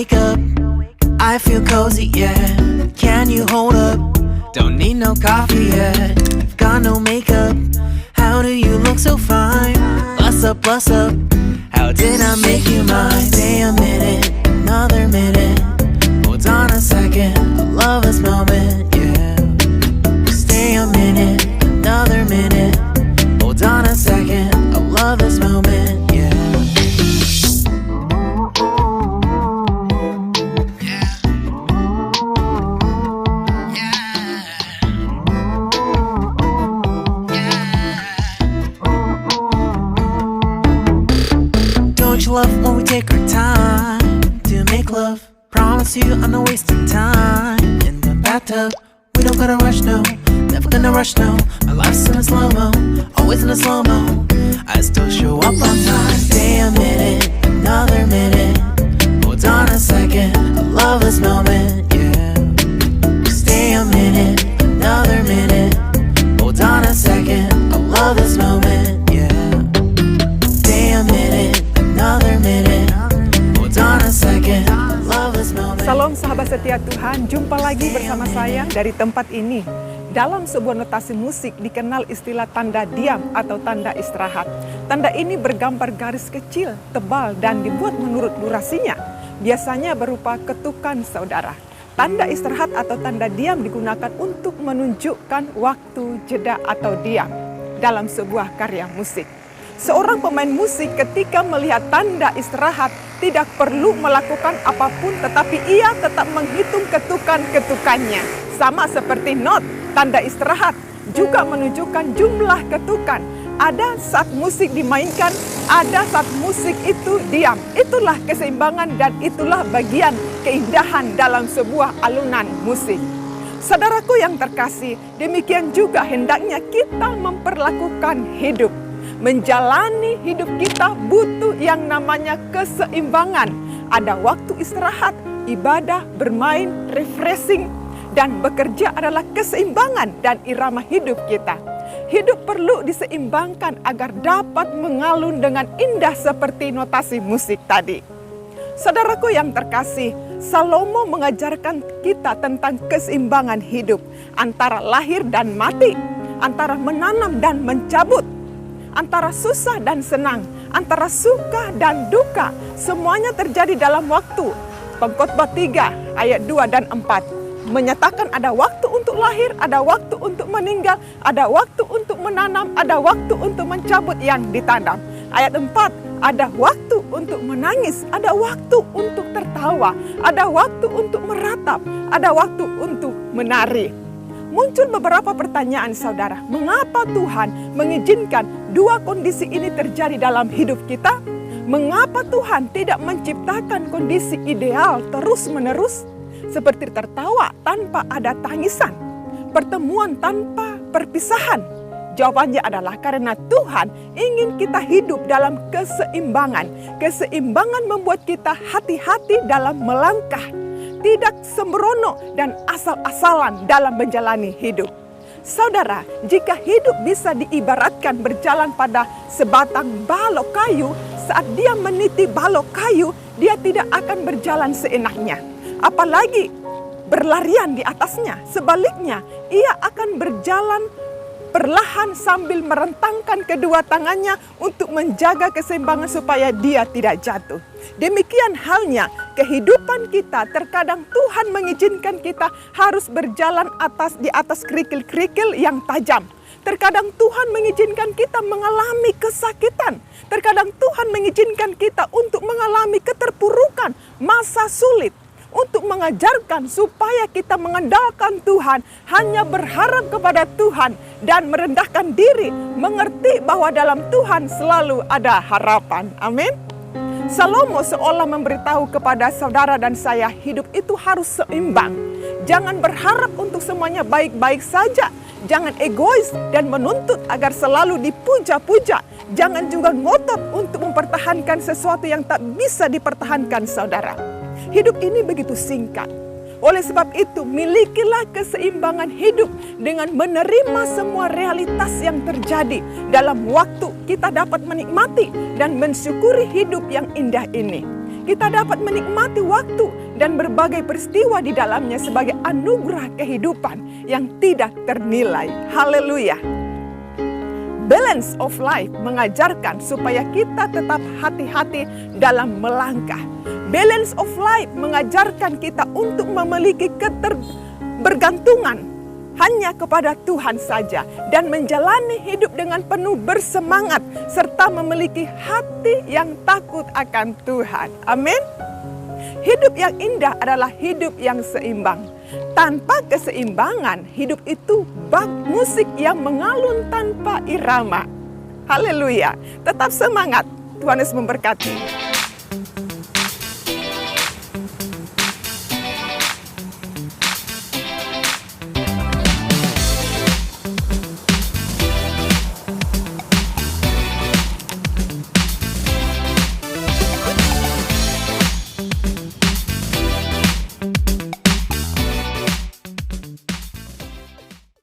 wake up, I feel cozy, yeah. Can you hold up? Don't need no coffee yet. Got no makeup. How do you look so fine? Bust up, bust up. How did I make you mine? Stay a minute, another minute. Hold on a second, I love this moment, yeah. Stay a minute, another minute. Hold on a second, I love this moment, yeah. Don't you love when we take our time to make love? Promise you I'm not wasting time in the bathtub. We don't gotta rush, no. Never gonna rush, no. My life's in a slow-mo, always in a slow-mo. I still show up on time. Stay a minute, another minute. Hold on a second, I love this moment, yeah. Stay a minute, another minute. Hold on a second, I love this moment, yeah. Stay a minute, another minute. Hold on a second, I love this moment. Salam sahabat setia Tuhan, jumpa lagi bersama saya dari tempat ini. Dalam sebuah notasi musik dikenal istilah tanda diam atau tanda istirahat. Tanda ini bergambar garis kecil, tebal, dan dibuat menurut durasinya. Biasanya berupa ketukan saudara. Tanda istirahat atau tanda diam digunakan untuk menunjukkan waktu jeda atau diam dalam sebuah karya musik. Seorang pemain musik ketika melihat tanda istirahat tidak perlu melakukan apapun, tetapi ia tetap menghitung ketukan-ketukannya. Sama seperti not, tanda istirahat juga menunjukkan jumlah ketukan. Ada saat musik dimainkan, ada saat musik itu diam. Itulah keseimbangan dan itulah bagian keindahan dalam sebuah alunan musik. Saudaraku yang terkasih, demikian juga hendaknya kita memperlakukan hidup. Menjalani hidup kita butuh yang namanya keseimbangan. Ada waktu istirahat, ibadah, bermain, refreshing, dan bekerja adalah keseimbangan dan irama hidup kita. Hidup perlu diseimbangkan agar dapat mengalun dengan indah seperti notasi musik tadi. Saudaraku yang terkasih, Salomo mengajarkan kita tentang keseimbangan hidup antara lahir dan mati, antara menanam dan mencabut, antara susah dan senang, antara suka dan duka. Semuanya terjadi dalam waktu. Pengkhotbah 3 ayat 2 dan 4 menyatakan ada waktu untuk lahir, ada waktu untuk meninggal, ada waktu untuk menanam, ada waktu untuk mencabut yang ditanam. Ayat 4, ada waktu untuk menangis, ada waktu untuk tertawa, ada waktu untuk meratap, ada waktu untuk menari. Muncul beberapa pertanyaan saudara, mengapa Tuhan mengizinkan dua kondisi ini terjadi dalam hidup kita? Mengapa Tuhan tidak menciptakan kondisi ideal terus-menerus? Seperti tertawa tanpa ada tangisan, pertemuan tanpa perpisahan. Jawabannya adalah karena Tuhan ingin kita hidup dalam keseimbangan. Keseimbangan membuat kita hati-hati dalam melangkah, tidak sembrono dan asal-asalan dalam menjalani hidup. Saudara, jika hidup bisa diibaratkan berjalan pada sebatang balok kayu, saat dia meniti balok kayu, dia tidak akan berjalan seenaknya. Apalagi berlarian di atasnya. Sebaliknya, ia akan berjalan perlahan sambil merentangkan kedua tangannya untuk menjaga keseimbangan supaya dia tidak jatuh. Demikian halnya kehidupan kita, terkadang Tuhan mengizinkan kita harus berjalan di atas kerikil-kerikil yang tajam. Terkadang Tuhan mengizinkan kita mengalami kesakitan. Terkadang Tuhan mengizinkan kita untuk mengalami keterpurukan, masa sulit. Untuk mengajarkan supaya kita mengandalkan Tuhan, hanya berharap kepada Tuhan dan merendahkan diri, mengerti bahwa dalam Tuhan selalu ada harapan. Amin. Salomo seolah memberitahu kepada saudara dan saya, hidup itu harus seimbang. Jangan berharap untuk semuanya baik-baik saja. Jangan egois dan menuntut agar selalu dipuja-puja. Jangan juga ngotot untuk mempertahankan sesuatu yang tak bisa dipertahankan saudara. Hidup ini begitu singkat. Oleh sebab itu, milikilah keseimbangan hidup dengan menerima semua realitas yang terjadi dalam waktu. Kita dapat menikmati dan mensyukuri hidup yang indah ini. Kita dapat menikmati waktu dan berbagai peristiwa di dalamnya sebagai anugerah kehidupan yang tidak ternilai. Haleluya. Balance of life mengajarkan supaya kita tetap hati-hati dalam melangkah. Balance of life mengajarkan kita untuk memiliki keterbergantungan hanya kepada Tuhan saja dan menjalani hidup dengan penuh bersemangat serta memiliki hati yang takut akan Tuhan. Amin. Hidup yang indah adalah hidup yang seimbang. Tanpa keseimbangan, hidup itu bak musik yang mengalun tanpa irama. Haleluya. Tetap semangat. Tuhan Yesus memberkati.